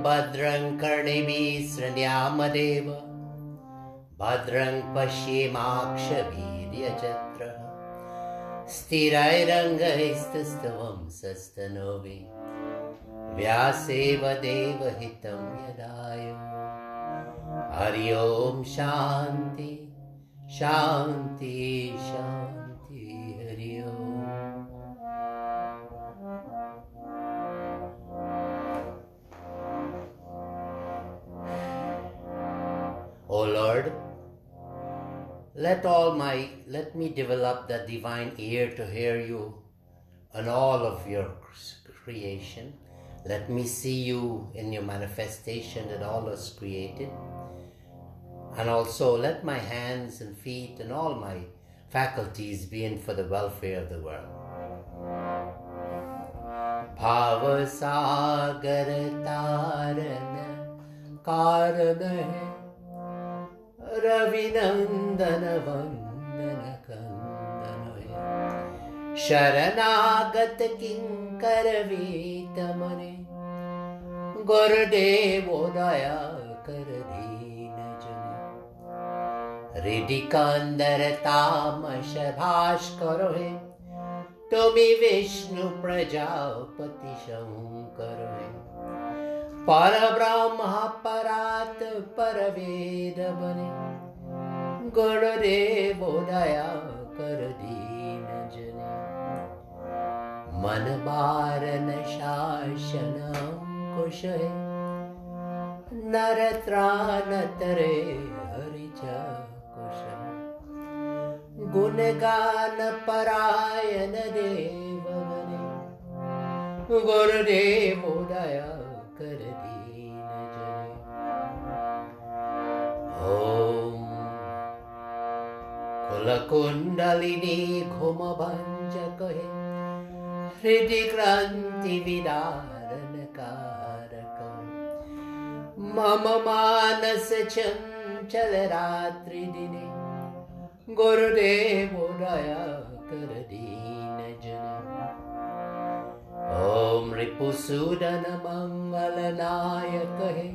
भद्रं कर्णिभिः शृणुयामदेव भद्रं पश्येमाक्षभिर्यजत्रः स्थिरैरङ्गैस्तुष्टुवंशस्तनूभिः व्यासेव देवहितं यदाय हरि ओम शांति शांति शांति हरि ओम. O Lord, let me develop the divine ear to hear you and all of your creation. Let me see you in your manifestation that all is created. And also let my hands and feet and all my faculties be in for the welfare of the world. Bhava sagar tarana karana Ravinandana vandana kandana Sharanagat kinkara vitamane Gurudevo daya karadina jane Ridikandara tamasha bhashkaro hai Tumi Vishnu prajapati shankaro hai Parabrahma parat paraveda bane Gurudevo daya karadina jane Manbarana shashanam kushe Naratranatare haricha kushe Gunagana parayana deva bane Gurudevo daya karadina jane Om Kulakundalini ghuma bhanja kahe Hridi kranti vidarana karaka Mama manas chanchal ratri dine Gurudevo daya karadina jana Om Ripusudana Mangalanayaka hai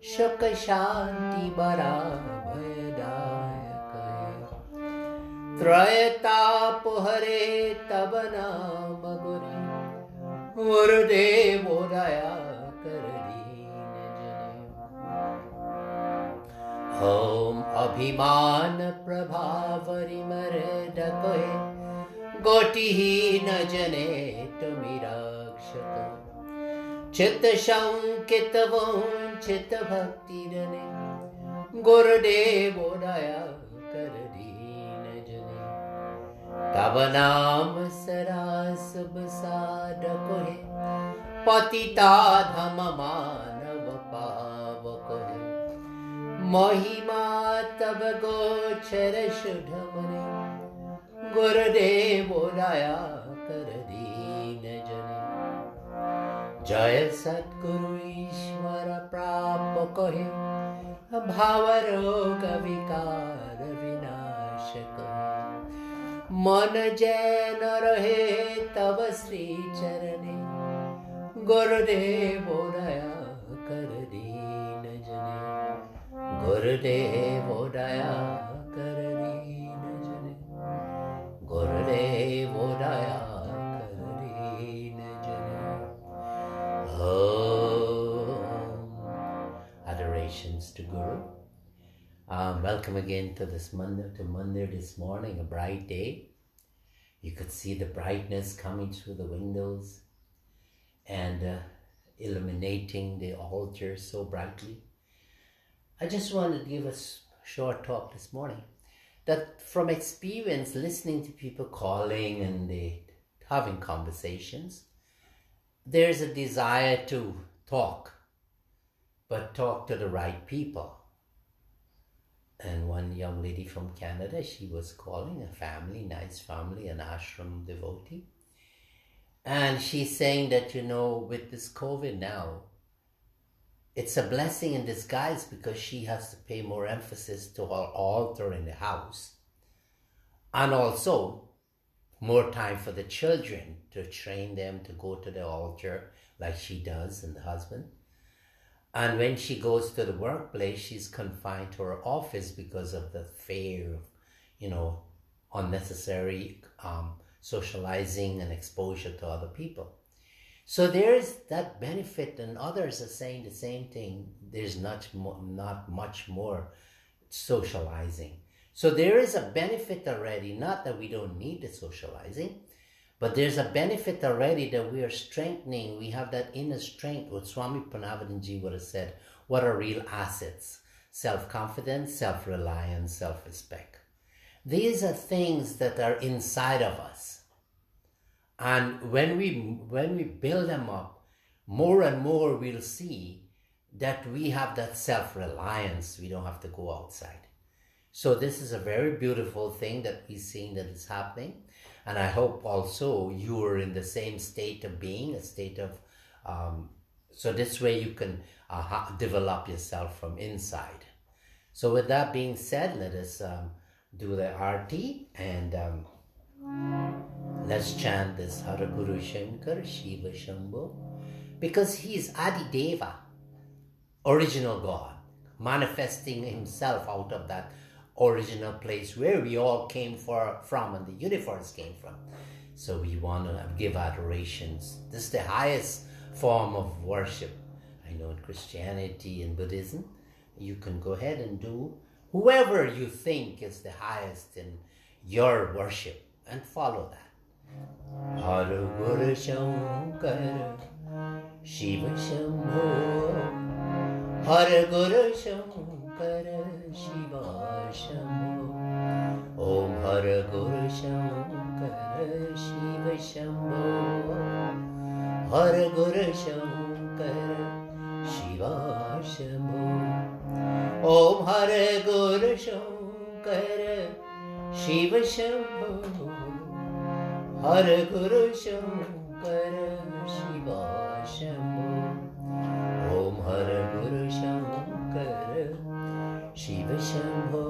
Shaka Shanti Bara Bhayadayaka hai Trayatapo Hare Tabana Maguri Gurudevo daya karadina jane Om Abhimana Prabhavari Maradaka hai Gotihina jane tumirakshaka Chitta shankitavam chitta bhakti dane Gurudevo daya karadina jane Tavanam sarasab sadako hai Patita dhama manava pavako hai Mahima tab gochara shudhamane Gurudevo daya karadina jane Jaya Satguru Ishvara Prapako hai Bhavaroga vikara vinashaka Mana jana rahe tava sri charane Gurudevo daya karadina jane Gurudevo daya karadina jane Gurudevo daya karadina jane Adorations to Guru. Welcome again to this Mandir this morning, a bright day. You could see the brightness coming through the windows and illuminating the altar so brightly. I just wanted to give a short talk this morning that from experience, listening to people calling and they having conversations, there's a desire to talk, but talk to the right people. And one young lady from Canada, she was calling a family, nice family, an ashram devotee. And she's saying that, with this COVID now, it's a blessing in disguise because she has to pay more emphasis to her altar in the house. And also more time for the children to train them to go to the altar like she does and the husband. And when she goes to the workplace, she's confined to her office because of the fear of, unnecessary socializing and exposure to other people. So there's that benefit, and others are saying the same thing. There's not much more socializing. So there is a benefit already, not that we don't need the socializing, but there's a benefit already that we are strengthening. We have that inner strength. What Swami Parameshananda would have said, what are real assets? Self-confidence, self-reliance, self-respect. These are things that are inside of us. And when we build them up, more and more we'll see that we have that self-reliance. We don't have to go outside. So this is a very beautiful thing that we're seeing that is happening. And I hope also you are in the same state of being, a state of, so this way you can develop yourself from inside. So with that being said, let us do the Aarati, and let's chant this Hara Guru Shankar Shiva Shambho, because he is Adi Deva, original God, manifesting himself out of that original place where we all came from and the universe came from. So we want to give adorations. This is the highest form of worship. I know in Christianity and Buddhism, you can go ahead and do whoever you think is the highest in your worship and follow that. Hara Guru Shankar Shiva Shambho, Hara Guru Shankar Shiva Shambho, Om Hara Guru Shankar Shiva Shambho, Hara Guru Shankar Shiva Shambho, Om Hara Guru Shankar Shiva Shambho, Hara Guru Shankar Shiva Shambho, Om Hara Guru Shankar Shiva Shambho,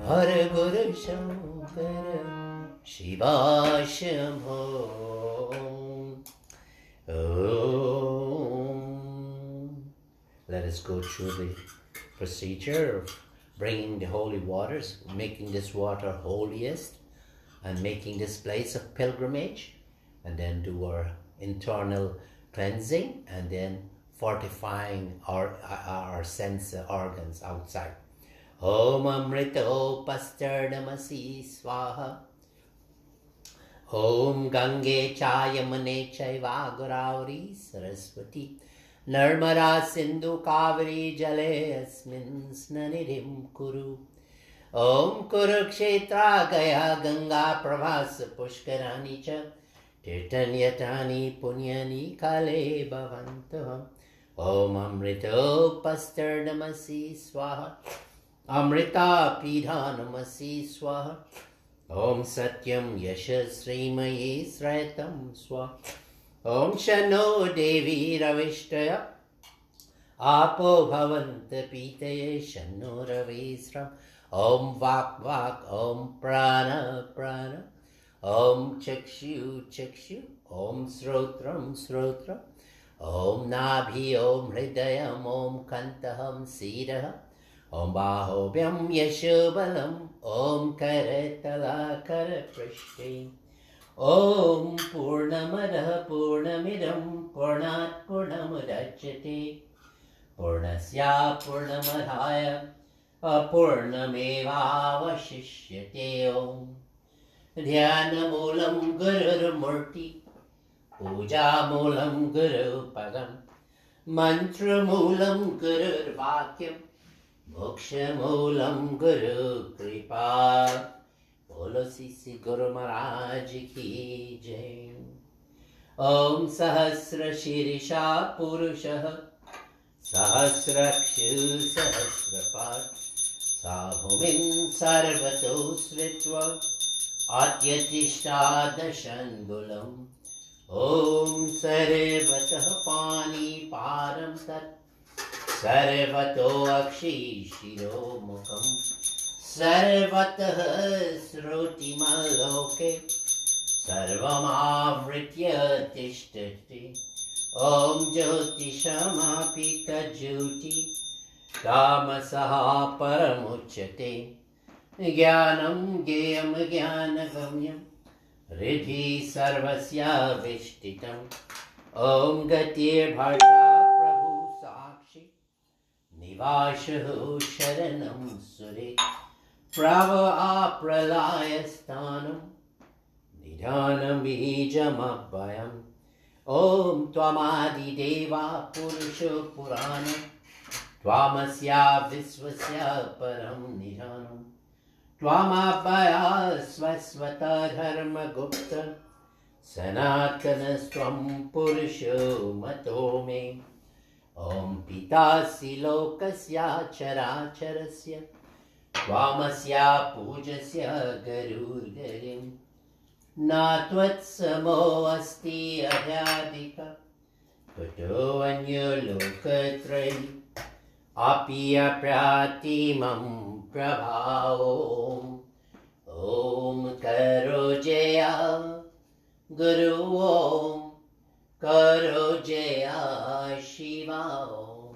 Hara Guru Shankar Shiva Shambho. Let us go through the procedure of bringing the holy waters, making this water holiest, and making this place of pilgrimage, and then do our internal cleansing, and then fortifying our sense organs outside. Om Amrito Pastardamasi Swaha, Om Gange Chayamane Chaiva Godavari Saraswati Narmada Sindhu Kaveri Jale Asmin Snanidim Kuru. Om Kurukshetra Gaya Ganga Pravas Pushkarani Cha Tirtanyatani Punyani Kale Bhavanto. Om Amrito Pastardamasi Swaha, Amrita Pidhanamasi Swaha, Om Satyam Yashasrimayi Sratam Swaha, Om Shano Devi Ravishtaya, Apo Bhavanta Pitaye Shano Ravisram, Om Vak Vak, Om Prana Prana, Om Chakshu Chakshu, Om Srotram Srotram, Om Nabhi, Om Hridayam, Om Kantaham Siraha, Om Bahobhyam Yashobalam, Om Karatala Karaprishti, Om Purnamadaha Purnamidam Purnat Purnamudachyate, Purnasya Purnamadhaya Purnameva Vashishyate. Om Dhyanamulam Gurur Murti, Puja Mulam Guru Padam, Mantra Mulam Guru Vakyam, Moksha Mulam Guru Kripa. Bolo Sisi Guru Maharaj Ki Jai. Om Sahasra Shirisha Purusha, Sahasrakshu Sahasrapad, Sahumin Sarvato Sritva, Atyatishta Dashangulam. Om Sarvatah Pani Param Tat, Sarvato Akshi Shiro Mukham, Sarvatah Sruti Maloke, Sarvam Avritya Tishtati, Om Jyotishamapita Jyoti Tamasaha Paramuchyate Jnanam Gyam Jnanagamyam Riddhi Sarvasya Vishtitam Om Gatir Bharta Prabhu Sakshi Nivashahu Sharanam Sure Prava Apralayastanam Nidhanam Bijamabhayam Om Tvamadi Deva Purusha Puranam Tvamasya Visvasya Param Nidhanam Tvamabhaya Svasvata Dharma Gupta Sanatanastvam Purusho Matome Om Pitasi Lokasya Characharasya Tvamasya Pujasya Garurgarim Natvatsamo Asti Adhyadika Tato Anyo Lokatrai Apiya Pratimam Prabhao Om Karo Jaya Guru Om Karo Jaya Shiva Om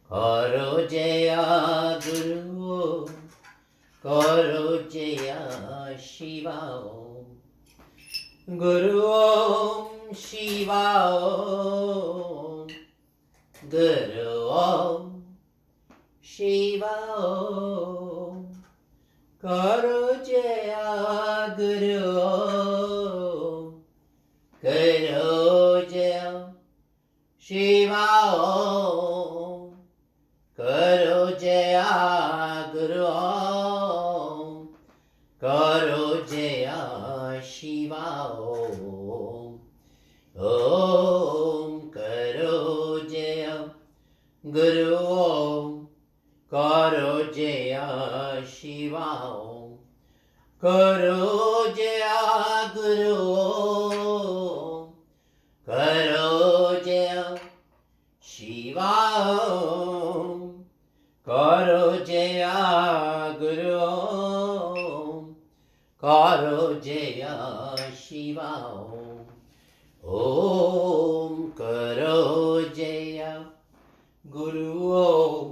Karo Jaya Guru Om Karo Jaya Shiva Om Guru Om Shiva Om Guru Om Shiva Om Karo Jaya Guru Om Karo Jaya Shiva Om Karo Jaya Guru Om Karo Jaya Shiva Om Om Karo Jaya Guru Om Karo Jaya Shiva Om Karo Jaya Guru Om Karo Jaya Shiva Om Karo Jaya Guru Om Karo Jaya Shiva Om Om Karo Jaya Guru Om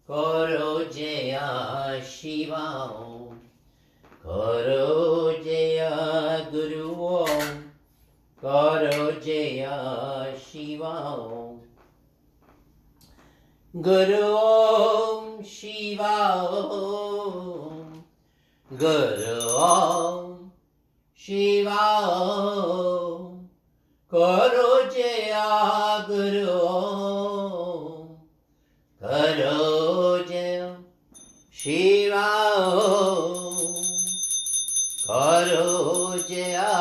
Karo Jaya Shiva Om Karo Jaya Guru Om Karo Jaya Shiva Om Guru Om Shiva Om Guru Om Shiva Om Karo Jaya Guru Om Karo Jaya Shiva Om Karo Jaya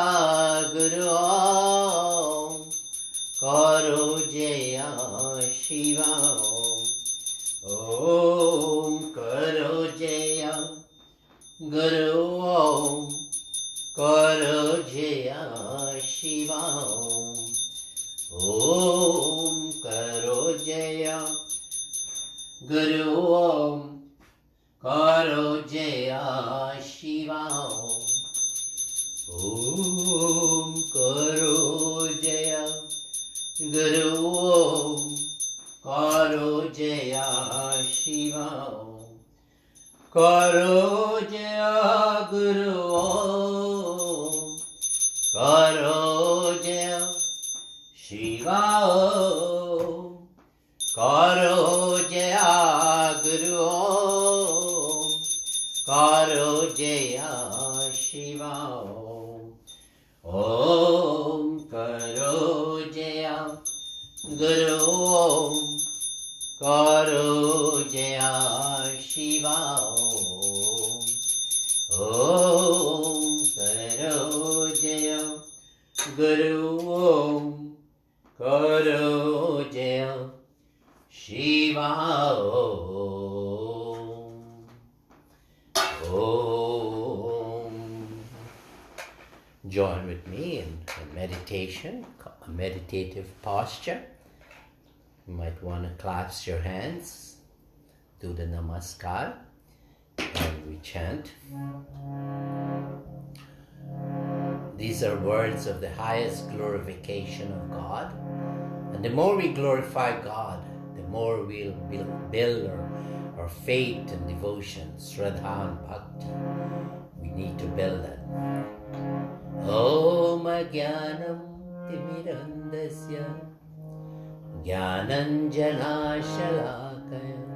Guru Om Karo Jaya Shiva Om Karo Jaya Guru Om Karo Jaya Shiva Om Karo Jaya Guru Om Karo Jaya Shiva Om Karo Jaya Guru Om Karo Jaya Shiva Karo Jaya Guru Om Karo Jaya Shiva Karo Jaya Guru Om Karo Jaya Shiva Om Karo Jaya Guru Om Karo Jaya Shiva Om Karo Jaya Guru Om Karo Jaya Shiva Om. Join with me in a meditation, a meditative posture. You might want to clasp your hands, do the namaskar, and we chant. These are words of the highest glorification of God. And the more we glorify God, the more we'll build our faith and devotion, Shraddha and Bhakti. We need to build that. Om Jnanam Timirandasya Jnananjana Shalakaya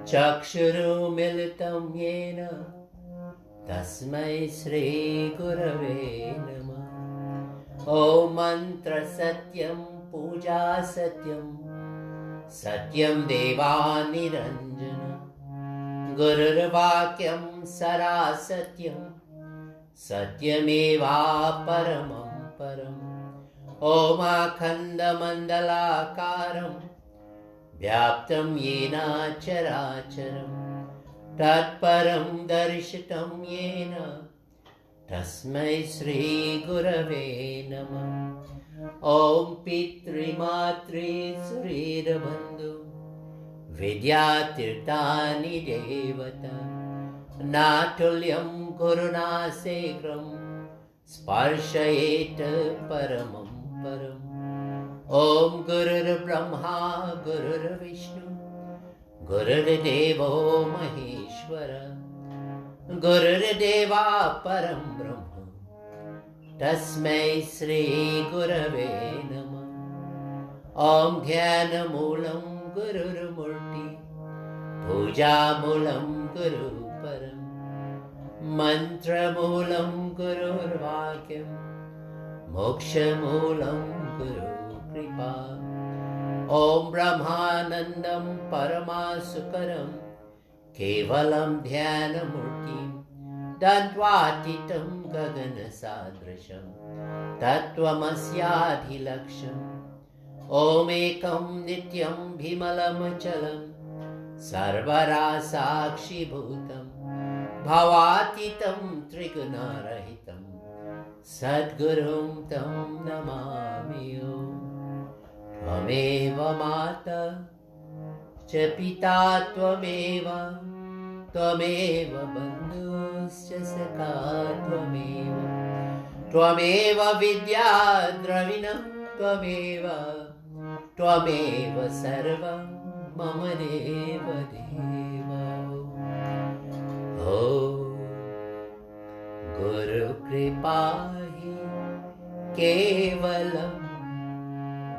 Chakshuru Militam Yena Tasmai Sri Gurave Namah. Om Mantra Satyam Puja Satyam Satyam Deva Niranjana Gurur Vakyam Sara Satyam Satyameva Paramam Param. Om Akhanda Mandalakaram Vyaptam Yena Characharam Tatparam Darshitam Yena Tasmai Sri Gurave Namah. Om Pitri Matri Surira Bandhu Vidyatirtani Devata Natulyam Guruna Segram Sparshayeta Paramam Param. Om Gurur Brahma Gurur Vishnu Gurur Devo Maheshwara Gurur Deva Param Brahma Tasmai Sri Gurave Namah. Om Dhyana Moolam Gurur Murti Puja Moolam Guru Param Mantra Moolam Gurur Vakyam Moksha Moolam Guru Kripa. Om Brahmanandam Paramasukaram Kevalam Dhyana Murti Dandvatitam Gagana Sadrisham Tattvamasya Laksham. Om Ekam Nityam Bhimalam Chalam Sarvara Sakshi Bhutam Bhavatitam Trigunarahitam Sadgurum Tam Namami. Tvameva Mata Cha Pita Tvameva Tvameva Bandhuscha Sakha Tvameva Tvameva Vidya Dravinam Tvameva Tvameva Sarvam Mama Deva Deva. Oh Guru Kripahi Kevalam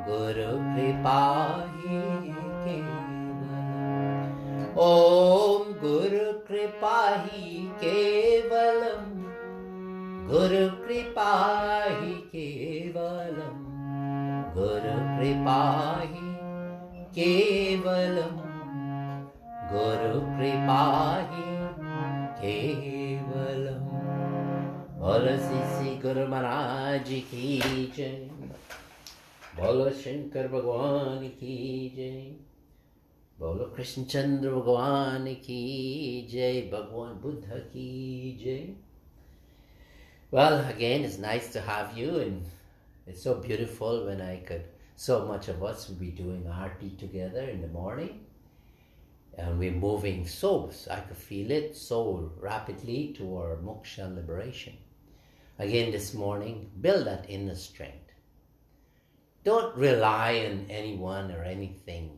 Guru Kripahi Kevalam. Om Guru Kripahi Kevalam Guru Kripahi Kevalam Guru Kripahi Kevalam Guru Kripahi Kevalam. Bolo Sisi Guru Maharaj Ki Jai. Bolo Shankar Bhagwan Ki Jai. Bolo Krishna Chandra Bhagwan Ki Jai. Bhagwan Buddha Ki Jai. Well, again, it's nice to have you, and it's so beautiful when so much of us will be doing Aarati together in the morning. And we're moving I could feel it so rapidly to our moksha liberation. Again this morning, build that inner strength. Don't rely on anyone or anything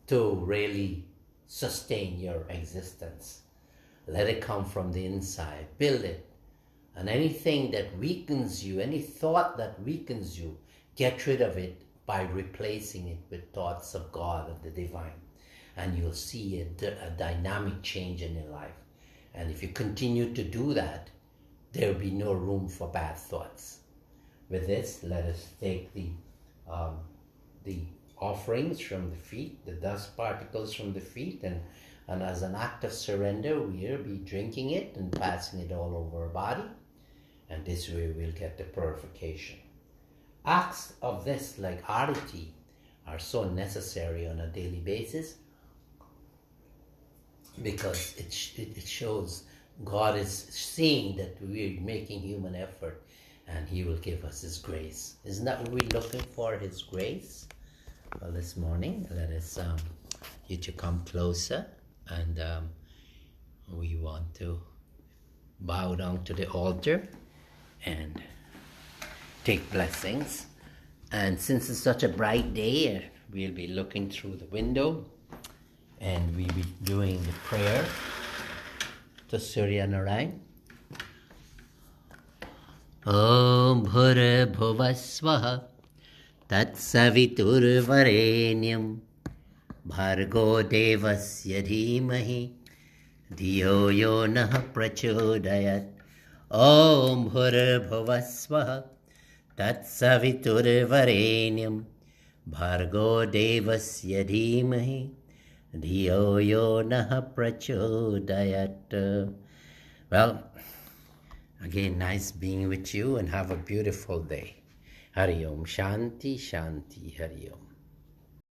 to really sustain your existence. Let it come from the inside. Build it. And anything that weakens you, any thought that weakens you, get rid of it by replacing it with thoughts of God, of the divine. And you'll see a dynamic change in your life. And if you continue to do that, there will be no room for bad thoughts. With this, let us take the offerings from the feet, the dust particles from the feet, and as an act of surrender, we'll be drinking it and passing it all over our body. And this way we'll get the purification. Acts of this, like Aarati, are so necessary on a daily basis because it shows God is seeing that we're making human effort, and He will give us His grace. Isn't that what we're looking for, His grace? Well, this morning, let us you to come closer, and we want to bow down to the altar and take blessings. And since it's such a bright day, we'll be looking through the window and we'll be doing the prayer to Surya Narayan. Om Bhur Bhuvasvaha Tat Saviturvarenyam Bhargo Devasya Dhimahi Dhiyo Yo Nah Prachodayat. Om Bhur Bhuvasvaha Tat Saviturvarenyam Bhargo Devasya Dhimahi Dhiyo Yo Nah Prachodayat. Well, again, nice being with you and have a beautiful day. Hari Om. Shanti, Shanti, Hari Om.